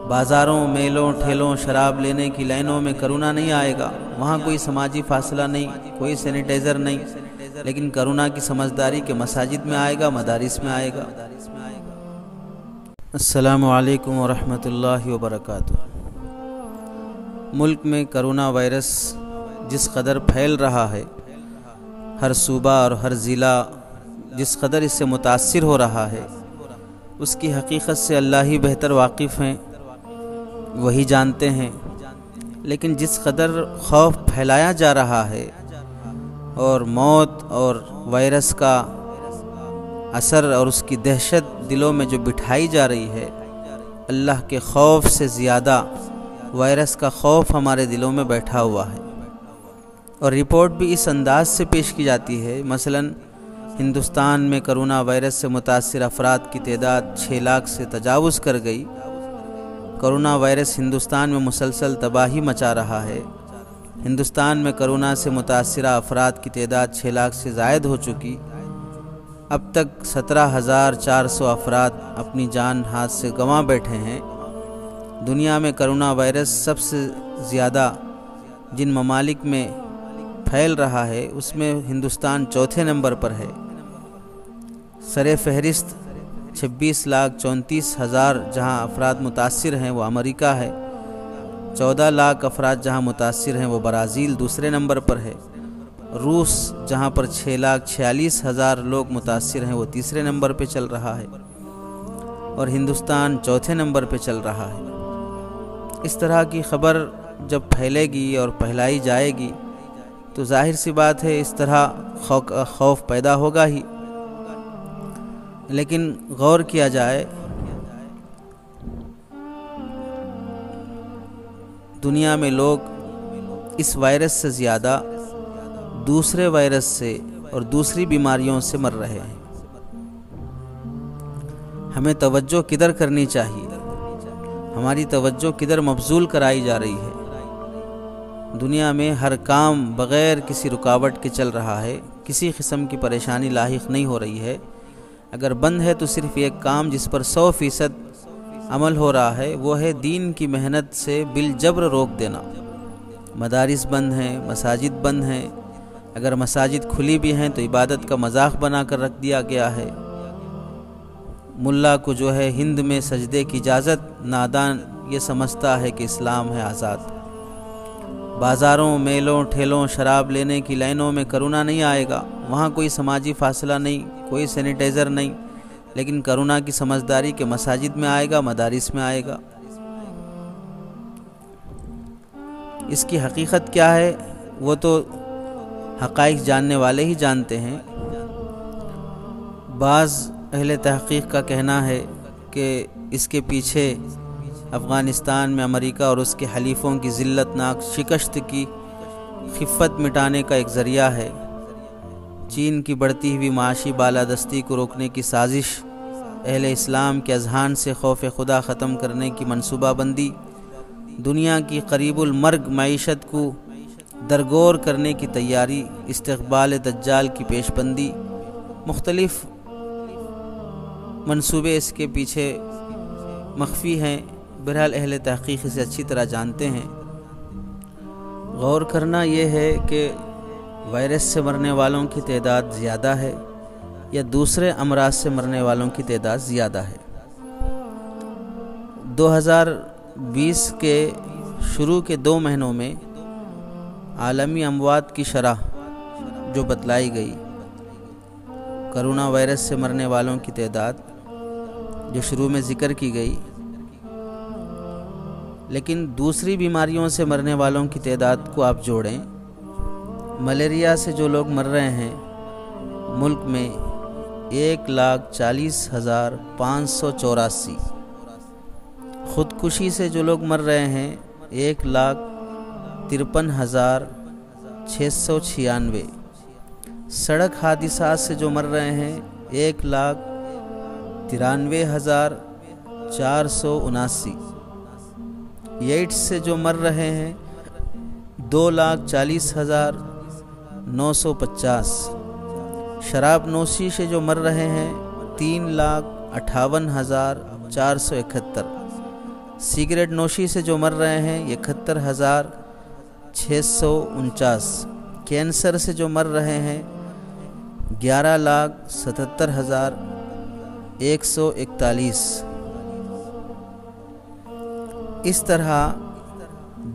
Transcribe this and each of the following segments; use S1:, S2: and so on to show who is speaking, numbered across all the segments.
S1: بازاروں، میلوں، ٹھیلوں، شراب لینے کی لائنوں میں کرونا نہیں آئے گا، وہاں کوئی سماجی فاصلہ نہیں، کوئی سینیٹائزر نہیں، لیکن کرونا کی سمجھداری کے مساجد میں آئے گا، مدارس میں آئے گا۔ السلام علیکم ورحمۃ اللہ وبرکاتہ۔ ملک میں کرونا وائرس جس قدر پھیل رہا ہے، ہر صوبہ اور ہر ضلع جس قدر اس سے متاثر ہو رہا ہے، اس کی حقیقت سے اللہ ہی بہتر واقف ہیں، وہی جانتے ہیں۔ لیکن جس قدر خوف پھیلایا جا رہا ہے اور موت اور وائرس کا اثر اور اس کی دہشت دلوں میں جو بٹھائی جا رہی ہے، اللہ کے خوف سے زیادہ وائرس کا خوف ہمارے دلوں میں بیٹھا ہوا ہے۔ اور رپورٹ بھی اس انداز سے پیش کی جاتی ہے، مثلاً ہندوستان میں کرونا وائرس سے متاثر افراد کی تعداد 6 لاکھ سے تجاوز کر گئی۔ کرونا وائرس ہندوستان میں مسلسل تباہی مچا رہا ہے۔ ہندوستان میں کرونا سے متاثرہ افراد کی تعداد 6 لاکھ سے زائد ہو چکی۔ اب تک 17,400 افراد اپنی جان ہاتھ سے گنوا بیٹھے ہیں۔ دنیا میں کرونا وائرس سب سے زیادہ جن ممالک میں پھیل رہا ہے، اس میں ہندوستان چوتھے نمبر پر ہے۔ سر فہرست 26,34,000 جہاں افراد متاثر ہیں وہ امریکہ ہے، 14 لاکھ افراد جہاں متاثر ہیں وہ برازیل دوسرے نمبر پر ہے، روس جہاں پر 6,46,000 لوگ متاثر ہیں وہ تیسرے نمبر پہ چل رہا ہے، اور ہندوستان چوتھے نمبر پہ چل رہا ہے۔ اس طرح کی خبر جب پھیلے گی اور پھیلائی جائے گی تو ظاہر سی بات ہے اس طرح خوف پیدا ہوگا ہی۔ لیکن غور کیا جائے، دنیا میں لوگ اس وائرس سے زیادہ دوسرے وائرس سے اور دوسری بیماریوں سے مر رہے ہیں۔ ہمیں توجہ کدھر کرنی چاہیے؟ ہماری توجہ کدھر مبذول کرائی جا رہی ہے؟ دنیا میں ہر کام بغیر کسی رکاوٹ کے چل رہا ہے، کسی قسم کی پریشانی لاحق نہیں ہو رہی ہے۔ اگر بند ہے تو صرف ایک کام جس پر 100% عمل ہو رہا ہے، وہ ہے دین کی محنت سے بالجبر روک دینا۔ مدارس بند ہیں، مساجد بند ہیں، اگر مساجد کھلی بھی ہیں تو عبادت کا مذاق بنا کر رکھ دیا گیا ہے۔ ملا کو جو ہے ہند میں سجدے کی اجازت، نادان یہ سمجھتا ہے کہ اسلام ہے آزاد۔ بازاروں، میلوں، ٹھیلوں، شراب لینے کی لائنوں میں کرونا نہیں آئے گا، وہاں کوئی سماجی فاصلہ نہیں، کوئی سینیٹائزر نہیں، لیکن کرونا کی سمجھداری کے مساجد میں آئے گا، مدارس میں آئے گا۔ اس کی حقیقت کیا ہے وہ تو حقائق جاننے والے ہی جانتے ہیں۔ بعض اہل تحقیق کا کہنا ہے کہ اس کے پیچھے افغانستان میں امریکہ اور اس کے حلیفوں کی ذلت ناک شکست کی خفت مٹانے کا ایک ذریعہ ہے۔ چین کی بڑھتی ہوئی معاشی بالادستی کو روکنے کی سازش، اہل اسلام کے اذہان سے خوف خدا ختم کرنے کی منصوبہ بندی، دنیا کی قریب المرگ معیشت کو درگور کرنے کی تیاری، استقبال دجال کی پیش بندی، مختلف منصوبے اس کے پیچھے مخفی ہیں۔ بہرحال اہل تحقیق اسے اچھی طرح جانتے ہیں۔ غور کرنا یہ ہے کہ وائرس سے مرنے والوں کی تعداد زیادہ ہے یا دوسرے امراض سے مرنے والوں کی تعداد زیادہ ہے۔ 2020 کے شروع کے 2 مہینوں میں عالمی اموات کی شرح جو بتلائی گئی، کرونا وائرس سے مرنے والوں کی تعداد جو شروع میں ذکر کی گئی، لیکن دوسری بیماریوں سے مرنے والوں کی تعداد کو آپ جوڑیں، ملیریا سے جو لوگ مر رہے ہیں ملک میں 1,40,584، خودکشی سے جو لوگ مر رہے ہیں 1,53,696، سڑک حادثات سے جو مر رہے ہیں 1,93,479، ایڈز سے جو مر رہے ہیں 2,40,950، شراب نوشی سے جو مر رہے ہیں 3,58,471، سگریٹ نوشی سے جو مر رہے ہیں 71,649، کینسر سے جو مر رہے ہیں 11,77,141۔ اس طرح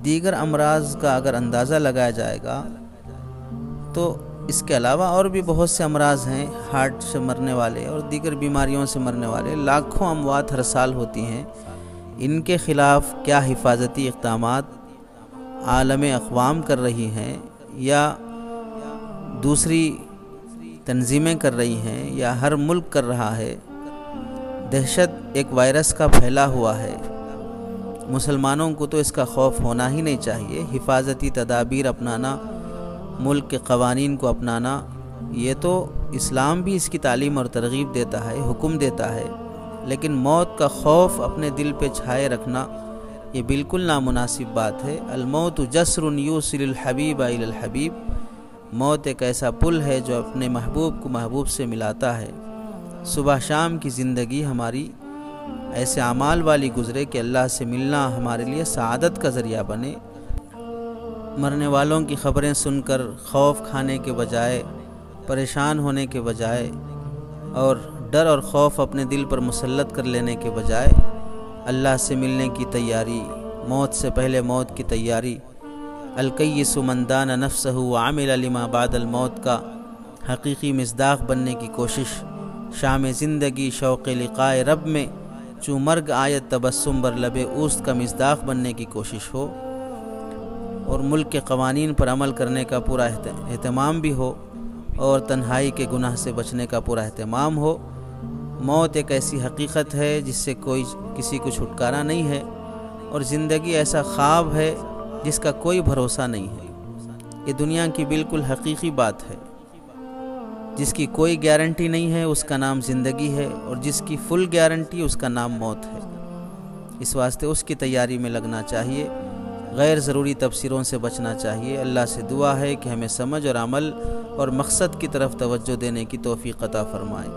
S1: دیگر امراض کا اگر اندازہ لگایا جائے گا تو اس کے علاوہ اور بھی بہت سے امراض ہیں، ہارٹ سے مرنے والے اور دیگر بیماریوں سے مرنے والے لاکھوں اموات ہر سال ہوتی ہیں۔ ان کے خلاف کیا حفاظتی اقدامات عالم اقوام کر رہی ہیں یا دوسری تنظیمیں کر رہی ہیں یا ہر ملک کر رہا ہے؟ دہشت ایک وائرس کا پھیلا ہوا ہے، مسلمانوں کو تو اس کا خوف ہونا ہی نہیں چاہیے۔ حفاظتی تدابیر اپنانا، ملک کے قوانین کو اپنانا، یہ تو اسلام بھی اس کی تعلیم اور ترغیب دیتا ہے، حکم دیتا ہے، لیکن موت کا خوف اپنے دل پہ چھائے رکھنا یہ بالکل نامناسب بات ہے۔ الموت جسر یوصل الحبیب الی الحبیب، موت ایک ایسا پل ہے جو اپنے محبوب کو محبوب سے ملاتا ہے۔ صبح شام کی زندگی ہماری ایسے اعمال والی گزرے کہ اللہ سے ملنا ہمارے لیے سعادت کا ذریعہ بنے۔ مرنے والوں کی خبریں سن کر خوف کھانے کے بجائے، پریشان ہونے کے بجائے اور ڈر اور خوف اپنے دل پر مسلط کر لینے کے بجائے اللہ سے ملنے کی تیاری، موت سے پہلے موت کی تیاری، الکیس من دان نفسہ وعمل لما بعد الموت کا حقیقی مصداق بننے کی کوشش، شام زندگی شوق لقائے رب میں چوں مرگ آیت تبسم بر لب اوست کا مصداق بننے کی کوشش ہو، اور ملک کے قوانین پر عمل کرنے کا پورا اہتمام بھی ہو، اور تنہائی کے گناہ سے بچنے کا پورا اہتمام ہو۔ موت ایک ایسی حقیقت ہے جس سے کسی کو چھٹکارا نہیں ہے، اور زندگی ایسا خواب ہے جس کا کوئی بھروسہ نہیں ہے۔ یہ دنیا کی بالکل حقیقی بات ہے، جس کی کوئی گارنٹی نہیں ہے اس کا نام زندگی ہے، اور جس کی فل گارنٹی اس کا نام موت ہے۔ اس واسطے اس کی تیاری میں لگنا چاہیے، غیر ضروری تبصروں سے بچنا چاہیے۔ اللہ سے دعا ہے کہ ہمیں سمجھ اور عمل اور مقصد کی طرف توجہ دینے کی توفیق عطا فرمائے۔